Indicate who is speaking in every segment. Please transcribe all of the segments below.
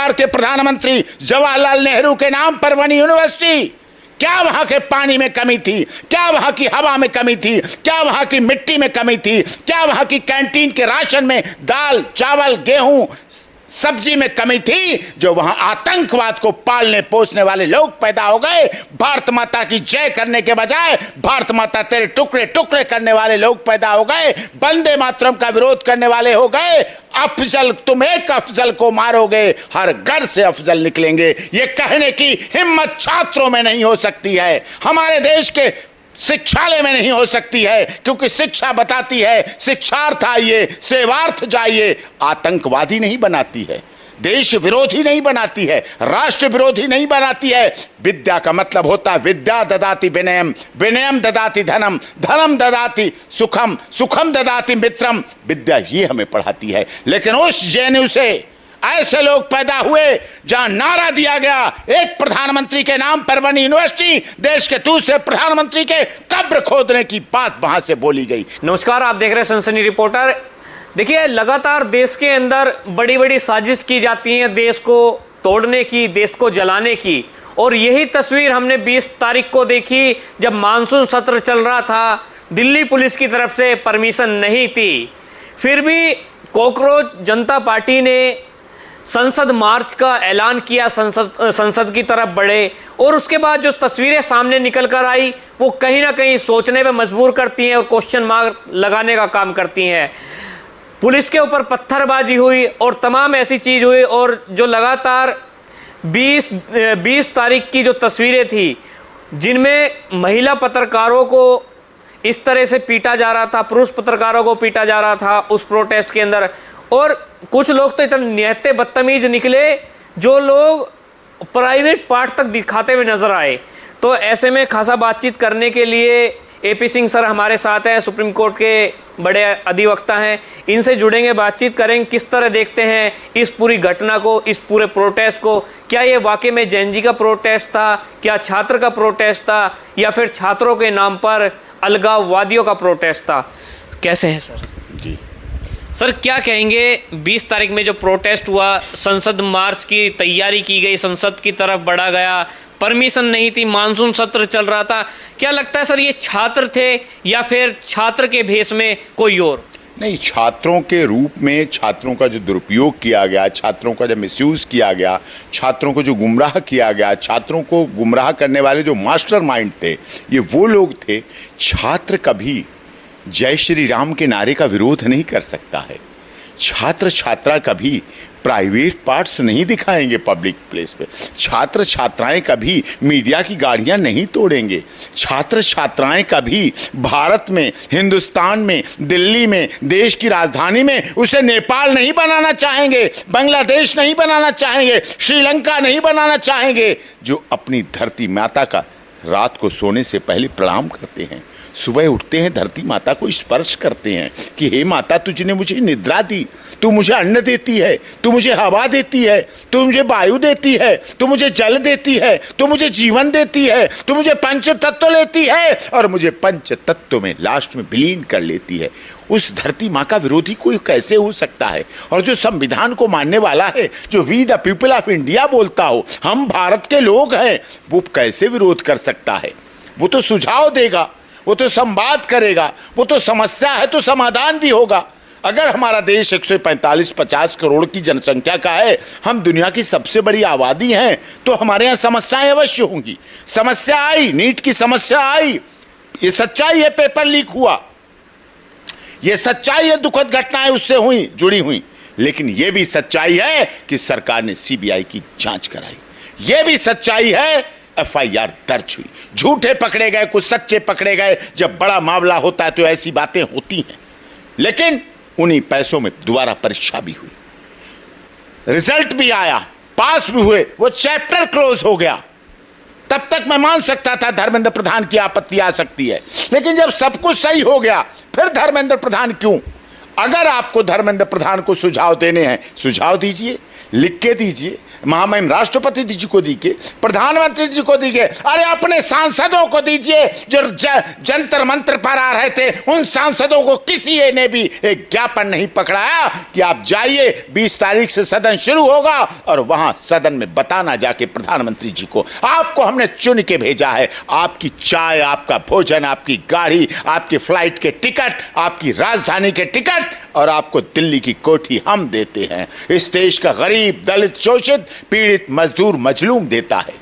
Speaker 1: बिहार के प्रधानमंत्री जवाहरलाल नेहरू के नाम पर बनी यूनिवर्सिटी, क्या वहां के पानी में कमी थी? क्या वहां की हवा में कमी थी? क्या वहां की मिट्टी में कमी थी? क्या वहां की कैंटीन के राशन में दाल, चावल, गेहूं, सब्जी में कमी थी? जो वहां आतंकवाद को पालने पोसने वाले लोग पैदा हो गए, भारत माता की जय करने के बजाय भारत माता तेरे टुकड़े टुकड़े करने वाले लोग पैदा हो गए, वंदे मातरम का विरोध करने वाले हो गए। अफजल, तुम एक अफजल को मारोगे, हर घर से अफजल निकलेंगे, ये कहने की हिम्मत छात्रों में नहीं हो सकती है, हमारे देश के शिक्षालय में नहीं हो सकती है, क्योंकि शिक्षा बताती है शिक्षार्थ आइए, सेवार्थ जाइए। आतंकवादी नहीं बनाती है, देश विरोधी नहीं बनाती है, राष्ट्र विरोधी नहीं बनाती है। विद्या का मतलब होता है विद्या ददाति विनयम, विनयम ददाति धनम, धनम ददाति सुखम, सुखम ददाति मित्रम। विद्या ये हमें पढ़ाती है। लेकिन उस जेएनयू से ऐसे लोग पैदा हुए जहां नारा दिया गया एक प्रधानमंत्री के नाम पर बनी यूनिवर्सिटी, देश के दूसरे प्रधानमंत्री के कब्र खोदने की बात वहां से बोली गई।
Speaker 2: नमस्कार, आप देख रहे हैं सनसनी रिपोर्टर। देखिए, लगातार देश के अंदर बड़ी बड़ी साजिश की जाती है देश को तोड़ने की, देश को जलाने की, और यही तस्वीर हमने 20 तारीख को देखी जब मानसून सत्र चल रहा था। दिल्ली पुलिस की तरफ से परमिशन नहीं थी, फिर भी कॉकरोच जनता पार्टी ने संसद मार्च का ऐलान किया, संसद की तरफ बढ़े, और उसके बाद जो तस्वीरें सामने निकल कर आई वो कहीं ना कहीं सोचने पे मजबूर करती हैं और क्वेश्चन मार्क लगाने का काम करती हैं। पुलिस के ऊपर पत्थरबाजी हुई और तमाम ऐसी चीज़ हुई, और जो लगातार 20 तारीख की जो तस्वीरें थी जिनमें महिला पत्रकारों को इस तरह से पीटा जा रहा था, पुरुष पत्रकारों को पीटा जा रहा था उस प्रोटेस्ट के अंदर, और कुछ लोग तो इतने निहत्ते बदतमीज निकले जो लोग प्राइवेट पार्ट तक दिखाते हुए नजर आए। तो ऐसे में खासा बातचीत करने के लिए एपी सिंह सर हमारे साथ हैं, सुप्रीम कोर्ट के बड़े अधिवक्ता हैं, इनसे जुड़ेंगे, बातचीत करेंगे किस तरह देखते हैं इस पूरी घटना को, इस पूरे प्रोटेस्ट को। क्या ये वाकई में जैन जी का प्रोटेस्ट था, क्या छात्र का प्रोटेस्ट था, या फिर छात्रों के नाम पर अलगाववादियों का प्रोटेस्ट था? कैसे हैं सर?
Speaker 1: जी
Speaker 2: सर, क्या कहेंगे 20 तारीख में जो प्रोटेस्ट हुआ, संसद मार्च की तैयारी की गई, संसद की तरफ बढ़ा गया, परमिशन नहीं थी, मानसून सत्र चल रहा था, क्या लगता है सर ये छात्र थे या फिर छात्र के भेष में कोई और?
Speaker 1: नहीं, छात्रों के रूप में छात्रों का जो दुरुपयोग किया गया, छात्रों का जो मिसयूज किया गया, छात्रों को जो गुमराह किया गया, छात्रों को गुमराह करने वाले जो मास्टरमाइंड थे, ये वो लोग थे। छात्र कभी जय श्री राम के नारे का विरोध नहीं कर सकता है। छात्र छात्रा कभी प्राइवेट पार्ट्स नहीं दिखाएंगे पब्लिक प्लेस पे। छात्र छात्राएं कभी मीडिया की गाड़ियां नहीं तोड़ेंगे। छात्र छात्राएं कभी भारत में, हिंदुस्तान में, दिल्ली में, देश की राजधानी में उसे नेपाल नहीं बनाना चाहेंगे, बांग्लादेश नहीं बनाना चाहेंगे, श्रीलंका नहीं बनाना चाहेंगे। जो अपनी धरती माता का रात को सोने से पहले प्रणाम करते हैं, सुबह उठते हैं धरती माता को स्पर्श करते हैं कि हे माता, तुझने मुझे निद्रा दी, तू मुझे अन्न देती है, तू मुझे हवा देती है, तू मुझे वायु देती है, तू मुझे जल देती है, तू मुझे जीवन देती है, तू मुझे पंच तत्व लेती है और मुझे पंच तत्व में लास्ट में विलीन कर लेती है। उस धरती माँ का विरोधी कोई कैसे हो सकता है? और जो संविधान को मानने वाला है, जो we the people of India बोलता हो, हम भारत के लोग हैं, वो कैसे विरोध कर सकता है? वो तो सुझाव देगा, वो तो संवाद करेगा, वो तो समस्या है तो समाधान भी होगा। अगर हमारा देश 145-50 करोड़ की जनसंख्या का है, हम दुनिया की सबसे बड़ी आबादी हैं, तो हमारे यहाँ समस्याएं अवश्य होंगी। समस्या आई, नीट की समस्या आई, ये सच्चाई है, पेपर लीक हुआ, ये सच्चाई है, दुखद घटनाएं उससे हुई, जुड़ी हुई। लेकिन ये भी सच्चाई है कि सरकार ने सीबीआई की जांच कराई, ये भी सच्चाई है एफआईआर दर्ज हुई, झूठे पकड़े गए, कुछ सच्चे पकड़े गए। जब बड़ा मामला होता है तो ऐसी बातें होती हैं। लेकिन उन्हीं पैसों में दोबारा परीक्षा भी हुई, रिजल्ट भी आया, पास भी हुए, वो चैप्टर क्लोज हो गया। तब तक मैं मान सकता था धर्मेंद्र प्रधान की आपत्ति आ सकती है, लेकिन जब सब कुछ सही हो गया फिर धर्मेंद्र प्रधान क्यों? अगर आपको धर्मेंद्र प्रधान को सुझाव देने हैं, सुझाव दीजिए, लिख के दीजिए, महामहिम राष्ट्रपति जी को दीजिए, प्रधानमंत्री जी को दीजिए, अरे अपने सांसदों को दीजिए जो जंतर मंत्र पर आ रहे थे। उन सांसदों को किसी ने भी एक ज्ञापन नहीं पकड़ाया कि आप जाइए, 20 तारीख से सदन शुरू होगा और वहां सदन में बताना जाके प्रधानमंत्री जी को, आपको हमने चुन के भेजा है, आपकी चाय, आपका भोजन, आपकी गाड़ी, आपकी फ्लाइट के टिकट, आपकी राजधानी के टिकट और आपको दिल्ली की कोठी हम देते हैं। इस देश का गरीब, दलित, शोषित, पीड़ित, मजदूर, मजलूम देता है।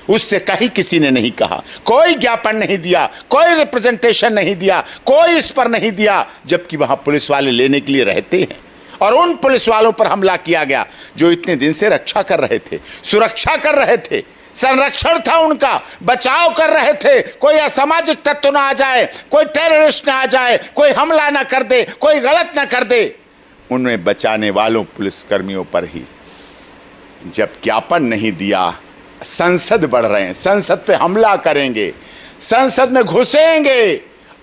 Speaker 1: उससे कहीं किसी ने नहीं कहा, कोई ज्ञापन नहीं दिया, कोई रिप्रेजेंटेशन नहीं दिया, कोई इस पर नहीं दिया, जबकि वहां पुलिस वाले लेने के लिए रहते हैं। और उन पुलिस वालों पर हमला किया गया जो इतने दिन से रक्षा कर रहे थे, सुरक्षा कर रहे थे, संरक्षण था उनका, बचाव कर रहे थे। कोई असामाजिक तत्व ना आ जाए, कोई टेररिस्ट ना आ जाए, कोई हमला ना कर दे, कोई गलत ना कर दे। उन्हें बचाने वालों पुलिसकर्मियों पर ही जब ज्ञापन नहीं दिया, संसद बढ़ रहे हैं, संसद पे हमला करेंगे, संसद में घुसेंगे।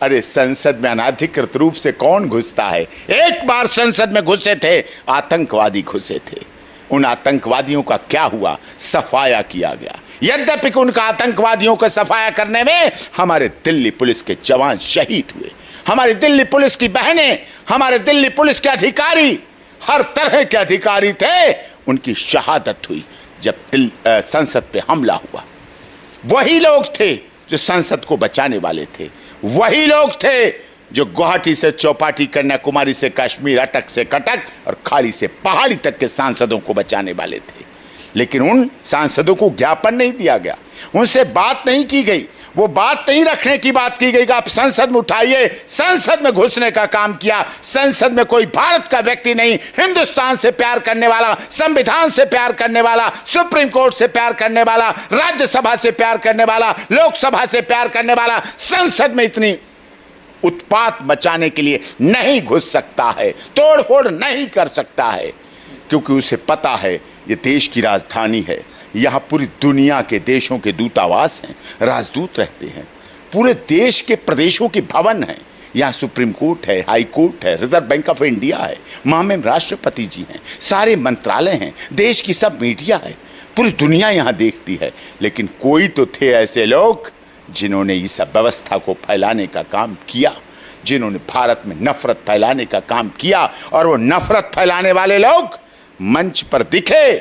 Speaker 1: अरे संसद में अनाधिकृत रूप से कौन घुसता है? एक बार संसद में घुसे थे, आतंकवादी घुसे थे। उन आतंकवादियों का क्या हुआ? सफाया किया गया। यद्यपि उनका आतंकवादियों को सफाया करने में हमारे दिल्ली पुलिस के जवान शहीद हुए, हमारी दिल्ली पुलिस की बहनें, हमारे दिल्ली पुलिस के अधिकारी, हर तरह के अधिकारी थे, उनकी शहादत हुई जब संसद पे हमला हुआ। वही लोग थे जो संसद को बचाने वाले थे, वही लोग थे जो गुवाहाटी से चौपाटी, कन्याकुमारी से कश्मीर, अटक से कटक और खाड़ी से पहाड़ी तक के सांसदों को बचाने वाले थे। लेकिन उन सांसदों को ज्ञापन नहीं दिया गया, उनसे बात नहीं की गई, वो बात नहीं रखने की बात की गई कि आप संसद में उठाइए। संसद में घुसने का काम किया। संसद में कोई भारत का व्यक्ति नहीं, हिंदुस्तान से प्यार करने वाला, संविधान से प्यार करने वाला, सुप्रीम कोर्ट से प्यार करने वाला, राज्यसभा से प्यार करने वाला, लोकसभा से प्यार करने वाला संसद में इतनी उत्पात मचाने के लिए नहीं घुस सकता है, तोड़फोड़ नहीं कर सकता है, क्योंकि उसे पता है ये देश की राजधानी है, यहाँ पूरी दुनिया के देशों के दूतावास हैं, राजदूत रहते हैं, पूरे देश के प्रदेशों के भवन हैं, यहाँ सुप्रीम कोर्ट है, हाई कोर्ट है, रिजर्व बैंक ऑफ इंडिया है, महामहिम राष्ट्रपति जी हैं, सारे मंत्रालय हैं, देश की सब मीडिया है, पूरी दुनिया यहाँ देखती है। लेकिन कोई तो थे ऐसे लोग जिन्होंने इस व्यवस्था को फैलाने का काम किया, जिन्होंने भारत में नफरत फैलाने का काम किया। और वो नफरत फैलाने वाले लोग मंच पर दिखे,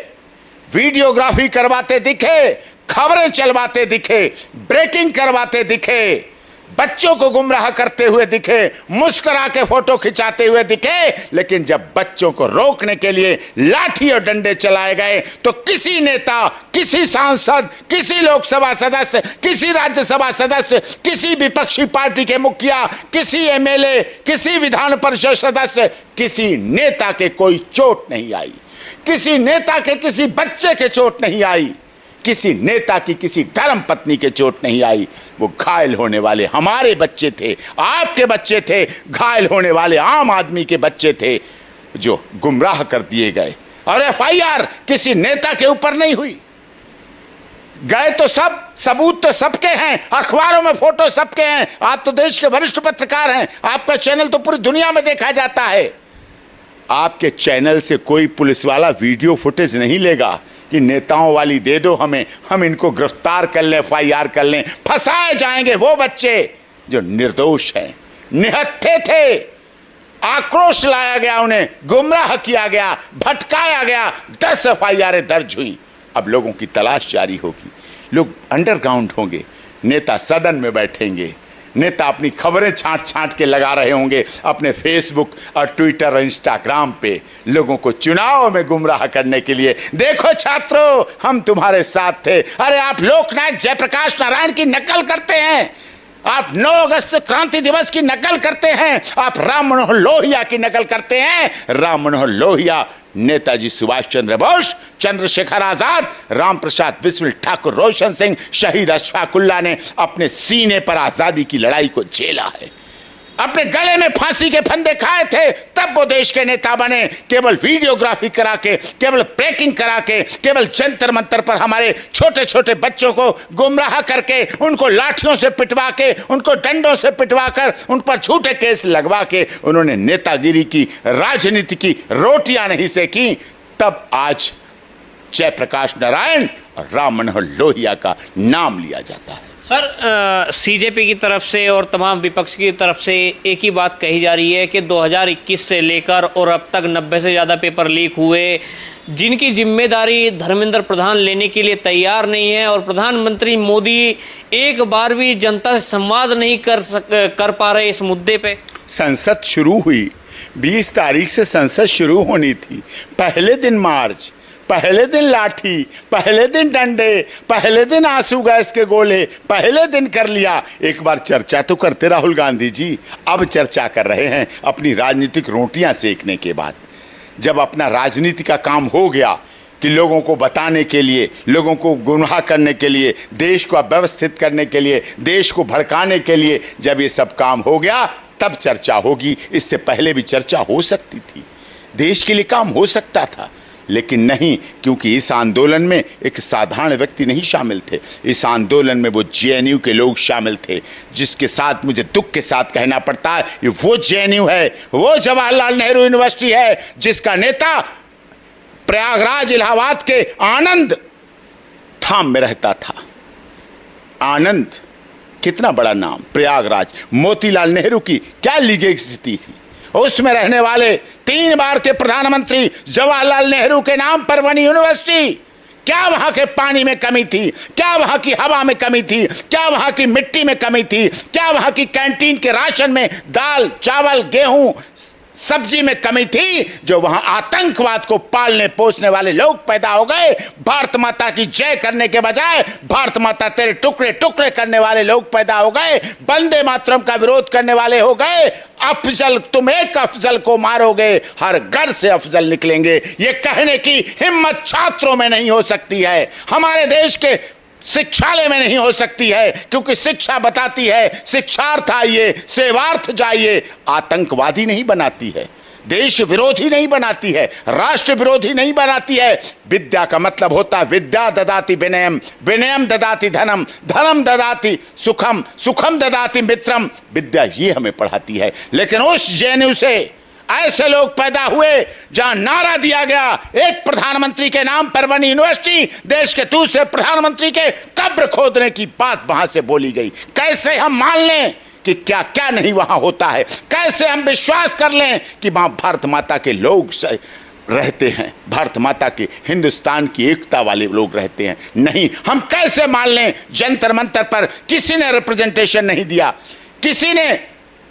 Speaker 1: वीडियोग्राफी करवाते दिखे, खबरें चलवाते दिखे, ब्रेकिंग करवाते दिखे, बच्चों को गुमराह करते हुए दिखे, मुस्कुरा के फोटो खिंचाते हुए दिखे। लेकिन जब बच्चों को रोकने के लिए लाठी और डंडे चलाए गए तो किसी नेता, किसी सांसद, किसी लोकसभा सदस्य, किसी राज्यसभा सदस्य, किसी विपक्षी पार्टी के मुखिया, किसी एमएलए, किसी विधान परिषद सदस्य, किसी नेता के कोई चोट नहीं आई, किसी नेता के किसी बच्चे के चोट नहीं आई, किसी नेता की किसी धर्म पत्नी के चोट नहीं आई। वो घायल होने वाले हमारे बच्चे थे, आपके बच्चे थे, घायल होने वाले आम आदमी के बच्चे थे जो गुमराह कर दिए गए। और एफआईआर किसी नेता के ऊपर नहीं हुई। गए तो सब, सबूत तो सबके हैं, अखबारों में फोटो सबके हैं। आप तो देश के वरिष्ठ पत्रकार हैं, आपका चैनल तो पूरी दुनिया में देखा जाता है। आपके चैनल से कोई पुलिस वाला वीडियो फुटेज नहीं लेगा कि नेताओं वाली दे दो हमें, हम इनको गिरफ्तार कर लें, एफआईआर कर लें। फंसाए जाएंगे वो बच्चे जो निर्दोष हैं, निहत्थे थे, आक्रोश लाया गया, उन्हें गुमराह किया गया, भटकाया गया, 10 एफआईआर दर्ज हुई। अब लोगों की तलाश जारी होगी, लोग अंडरग्राउंड होंगे, नेता सदन में बैठेंगे, नेता अपनी खबरें छांट छांट के लगा रहे होंगे अपने फेसबुक और ट्विटर और इंस्टाग्राम पे, लोगों को चुनाव में गुमराह करने के लिए। देखो छात्रों, हम तुम्हारे साथ थे। अरे आप लोकनायक जयप्रकाश नारायण की नकल करते हैं, आप 9 अगस्त क्रांति दिवस की नकल करते हैं, आप राम मनोहर लोहिया की नकल करते हैं। राम मनोहर लोहिया नेताजी सुभाष चंद्र बोस, चंद्रशेखर आजाद, राम प्रसाद बिस्मिल ठाकुर, रोशन सिंह, शहीद अशफाक उल्लाह ने अपने सीने पर आजादी की लड़ाई को झेला है, अपने गले में फांसी के फंदे खाए थे, तब वो देश के नेता बने। केवल वीडियोग्राफी करा के, केवल ब्रेकिंग करा के, केवल जंतर मंतर पर हमारे छोटे छोटे बच्चों को गुमराह करके, उनको लाठियों से पिटवा के, उनको डंडों से पिटवा कर, उन पर झूठे केस लगवा के उन्होंने नेतागिरी की, राजनीति की रोटियां नहीं सेकी। तब आज जयप्रकाश नारायण और राम मनोहर लोहिया का नाम लिया जाता है।
Speaker 2: सर, सीजेपी की तरफ से और तमाम विपक्ष की तरफ से एक ही बात कही जा रही है कि 2021 से लेकर और अब तक 90 से ज़्यादा पेपर लीक हुए, जिनकी जिम्मेदारी धर्मेंद्र प्रधान लेने के लिए तैयार नहीं है, और प्रधानमंत्री मोदी एक बार भी जनता से संवाद नहीं कर पा रहे इस मुद्दे पे।
Speaker 1: संसद शुरू हुई, 20 तारीख से संसद शुरू होनी थी। पहले दिन मार्च, पहले दिन लाठी, पहले दिन डंडे, पहले दिन आंसू गैस के गोले, पहले दिन कर लिया। एक बार चर्चा तो करते राहुल गांधी जी। अब चर्चा कर रहे हैं अपनी राजनीतिक रोटियां सेकने के बाद। जब अपना राजनीति का काम हो गया कि लोगों को बताने के लिए, लोगों को गुमराह करने के लिए, देश को अव्यवस्थित करने के लिए, देश को भड़काने के लिए, जब ये सब काम हो गया तब चर्चा होगी। इससे पहले भी चर्चा हो सकती थी, देश के लिए काम हो सकता था, लेकिन नहीं, क्योंकि इस आंदोलन में एक साधारण व्यक्ति नहीं शामिल थे। इस आंदोलन में वो जेएनयू के लोग शामिल थे, जिसके साथ मुझे दुख के साथ कहना पड़ता है, ये वो जेएनयू है, वो जवाहरलाल नेहरू यूनिवर्सिटी है जिसका नेता प्रयागराज इलाहाबाद के आनंद धाम में रहता था। आनंद कितना बड़ा नाम, प्रयागराज। मोतीलाल नेहरू की क्या लीगेसिटी थी, उसमें रहने वाले 3 बार के प्रधानमंत्री जवाहरलाल नेहरू के नाम पर बनी यूनिवर्सिटी। क्या वहां के पानी में कमी थी, क्या वहां की हवा में कमी थी, क्या वहां की मिट्टी में कमी थी, क्या वहां की कैंटीन के राशन में दाल चावल गेहूं सब्जी में कमी थी, जो वहां आतंकवाद को पालने पोसने वाले लोग पैदा हो गए। भारत माता की जय करने के बजाय भारत माता तेरे टुकड़े टुकड़े करने वाले लोग पैदा हो गए। वंदे मातरम का विरोध करने वाले हो गए। अफजल, तुम एक अफजल को मारोगे, हर घर से अफजल निकलेंगे। ये कहने की हिम्मत छात्रों में नहीं हो सकती है, हमारे देश के शिक्षालय में नहीं हो सकती है, क्योंकि शिक्षा बताती है शिक्षार्थ आइए, सेवार्थ जाइए। आतंकवादी नहीं बनाती है, देश विरोधी नहीं बनाती है, राष्ट्र विरोधी नहीं बनाती है। विद्या का मतलब होता है विद्या ददाति विनयम, विनयम ददाति धनम, धनम ददाति सुखम, सुखम ददाति मित्रम। विद्या ये हमें पढ़ाती है। लेकिन उस जेएनयू से ऐसे लोग पैदा हुए जहां नारा दिया गया, एक प्रधानमंत्री के नाम पर बनी यूनिवर्सिटी, देश के दूसरे प्रधानमंत्री के कब्र खोदने की बात वहां से बोली गई। कैसे हम मान लें कि क्या क्या नहीं वहां होता है, कैसे हम विश्वास कर लें कि वहां भारत माता के लोग रहते हैं, भारत माता के हिंदुस्तान की एकता वाले लोग रहते हैं। नहीं, हम कैसे मान लें जंतर मंतर पर किसी ने रिप्रेजेंटेशन नहीं दिया, किसी ने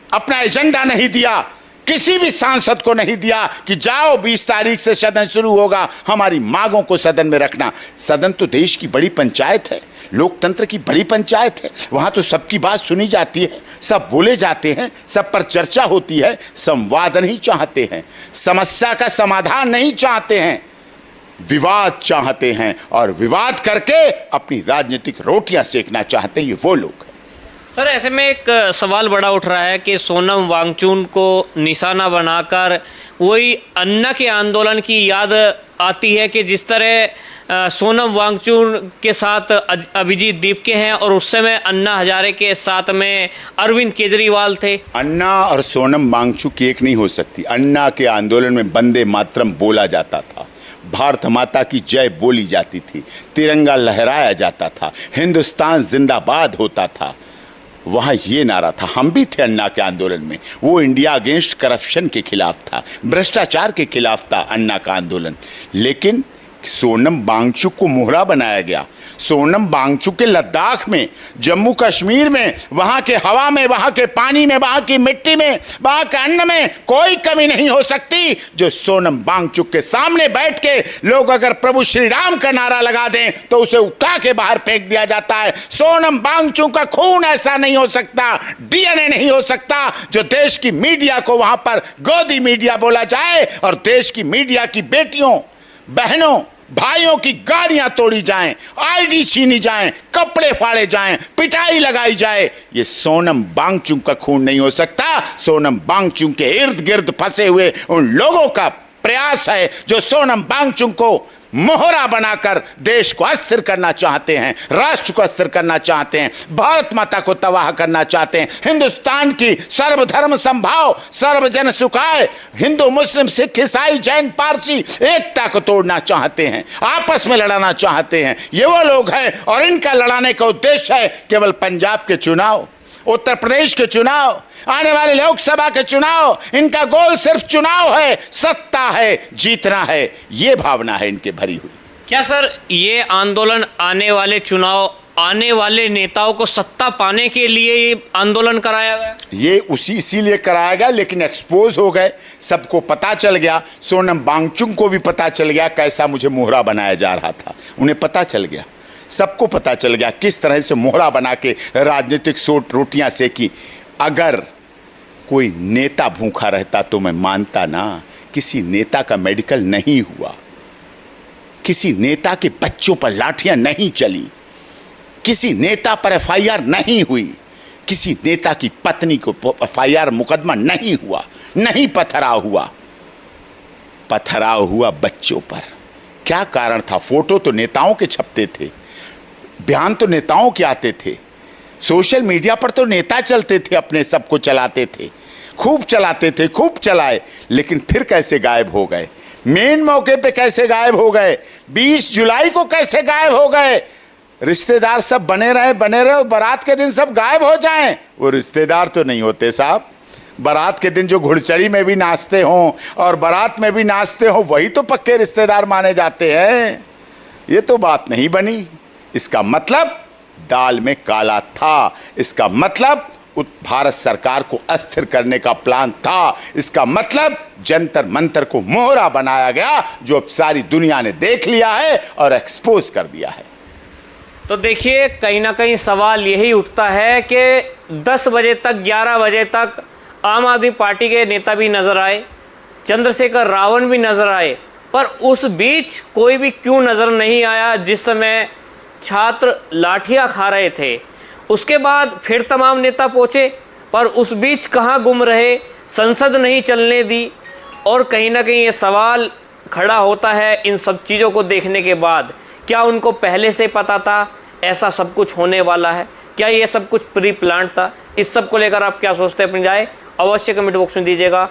Speaker 1: अपना एजेंडा नहीं दिया, किसी भी सांसद को नहीं दिया कि जाओ 20 तारीख से सदन शुरू होगा, हमारी मांगों को सदन में रखना। सदन तो देश की बड़ी पंचायत है, लोकतंत्र की बड़ी पंचायत है। वहां तो सबकी बात सुनी जाती है, सब बोले जाते हैं, सब पर चर्चा होती है। संवाद नहीं चाहते हैं, समस्या का समाधान नहीं चाहते हैं, विवाद चाहते हैं, और विवाद करके अपनी राजनीतिक रोटियां सेकना चाहते हैं ये वो लोग।
Speaker 2: सर, ऐसे में एक सवाल बड़ा उठ रहा है कि सोनम वांगचुक को निशाना बनाकर वही अन्ना के आंदोलन की याद आती है कि जिस तरह सोनम वांगचुक के साथ अभिजीत दीपके हैं, और उस समय अन्ना हजारे के साथ में अरविंद केजरीवाल थे।
Speaker 1: अन्ना और सोनम वांगचुक एक नहीं हो सकती। अन्ना के आंदोलन में वंदे मातरम बोला जाता था, भारत माता की जय बोली जाती थी, तिरंगा लहराया जाता था, हिंदुस्तान जिंदाबाद होता था। वहाँ ये नारा था, हम भी थे अन्ना के आंदोलन में। वो इंडिया अगेंस्ट करप्शन के खिलाफ था, भ्रष्टाचार के खिलाफ था अन्ना का आंदोलन। लेकिन सोनम वांगचुक को मोहरा बनाया गया। सोनम वांगचुक के लद्दाख में, जम्मू कश्मीर में, वहाँ के हवा में, वहाँ के पानी में, वहाँ की मिट्टी में, वहाँ के अन्न में कोई कमी नहीं हो सकती जो सोनम वांगचुक के सामने बैठ के लोग अगर प्रभु श्री राम का नारा लगा दें तो उसे उठा के बाहर फेंक दिया जाता है। सोनम वांगचुक का खून ऐसा नहीं हो सकता, डीएनए नहीं हो सकता जो देश की मीडिया को वहाँ पर गोदी मीडिया बोला जाए और देश की मीडिया की बेटियों बहनों भाइयों की गाड़ियां तोड़ी जाएं, आईडी छीनी जाएं, कपड़े फाड़े जाएं, पिटाई लगाई जाए। ये सोनम वांगचुक का खून नहीं हो सकता। सोनम वांगचुक के इर्द गिर्द फंसे हुए उन लोगों का प्रयास है जो सोनम वांगचुक को मोहरा बनाकर देश को अस्थिर करना चाहते हैं, राष्ट्र को अस्थिर करना चाहते हैं, भारत माता को तबाह करना चाहते हैं, हिंदुस्तान की सर्वधर्म संभाव, सर्वजन सुखाय, हिंदू मुस्लिम सिख ईसाई जैन पारसी एकता को तोड़ना चाहते हैं, आपस में लड़ाना चाहते हैं। ये वो लोग हैं और इनका लड़ाने का उद्देश्य है केवल पंजाब के चुनाव, उत्तर प्रदेश के चुनाव, आने वाले लोकसभा के चुनाव। इनका गोल सिर्फ चुनाव है, सत्ता है, जीतना है, ये भावना है इनके भरी हुई।
Speaker 2: क्या सर ये आंदोलन आने वाले चुनाव, आने वाले नेताओं को सत्ता पाने के लिए ये आंदोलन कराया गया?
Speaker 1: ये इसीलिए कराया गया, लेकिन एक्सपोज हो गए, सबको पता चल गया। सोनम वांगचुक को भी पता चल गया कैसा मुझे मोहरा बनाया जा रहा था, उन्हें पता चल गया, सबको पता चल गया किस तरह से मोहरा बना के राजनीतिक रोटियां सेकी। अगर कोई नेता भूखा रहता तो मैं मानता ना, किसी नेता का मेडिकल नहीं हुआ, किसी नेता के बच्चों पर लाठियां नहीं चली, किसी नेता पर एफआईआर नहीं हुई, किसी नेता की पत्नी को एफआईआर मुकदमा नहीं हुआ, नहीं पथराव हुआ। पथराव हुआ बच्चों पर। क्या कारण था? फोटो तो नेताओं के छपते थे, बयान तो नेताओं के आते थे, सोशल मीडिया पर तो नेता चलते थे, अपने सबको चलाते थे, खूब चलाते थे, खूब चलाए, लेकिन फिर कैसे गायब हो गए? मेन मौके पे कैसे गायब हो गए? 20 जुलाई को कैसे गायब हो गए? रिश्तेदार सब बने रहे और बारात के दिन सब गायब हो जाएं। वो रिश्तेदार तो नहीं होते साहब। बारात के दिन जो घुड़चड़ी में भी नाचते हों और बारात में भी नाचते हों, वही तो पक्के रिश्तेदार माने जाते हैं। ये तो बात नहीं बनी। इसका मतलब दाल में काला था। इसका मतलब भारत सरकार को अस्थिर करने का प्लान था। इसका मतलब जंतर मंतर को मोहरा बनाया गया, जो अब सारी दुनिया ने देख लिया है और एक्सपोज कर दिया है।
Speaker 2: तो देखिए, कहीं ना कहीं सवाल यही उठता है कि 10 बजे तक, 11 बजे तक आम आदमी पार्टी के नेता भी नजर आए, चंद्रशेखर रावण भी नजर आए, पर उस बीच कोई भी क्यों नजर नहीं आया जिस समय छात्र लाठियां खा रहे थे। उसके बाद फिर तमाम नेता पहुंचे, पर उस बीच कहाँ गुम रहे, संसद नहीं चलने दी। और कहीं ना कहीं ये सवाल खड़ा होता है इन सब चीज़ों को देखने के बाद, क्या उनको पहले से पता था ऐसा सब कुछ होने वाला है? क्या ये सब कुछ प्री प्लान था? इस सब को लेकर आप क्या सोचते हैं? अपनी राय अवश्य कमेंट बॉक्स में दीजिएगा।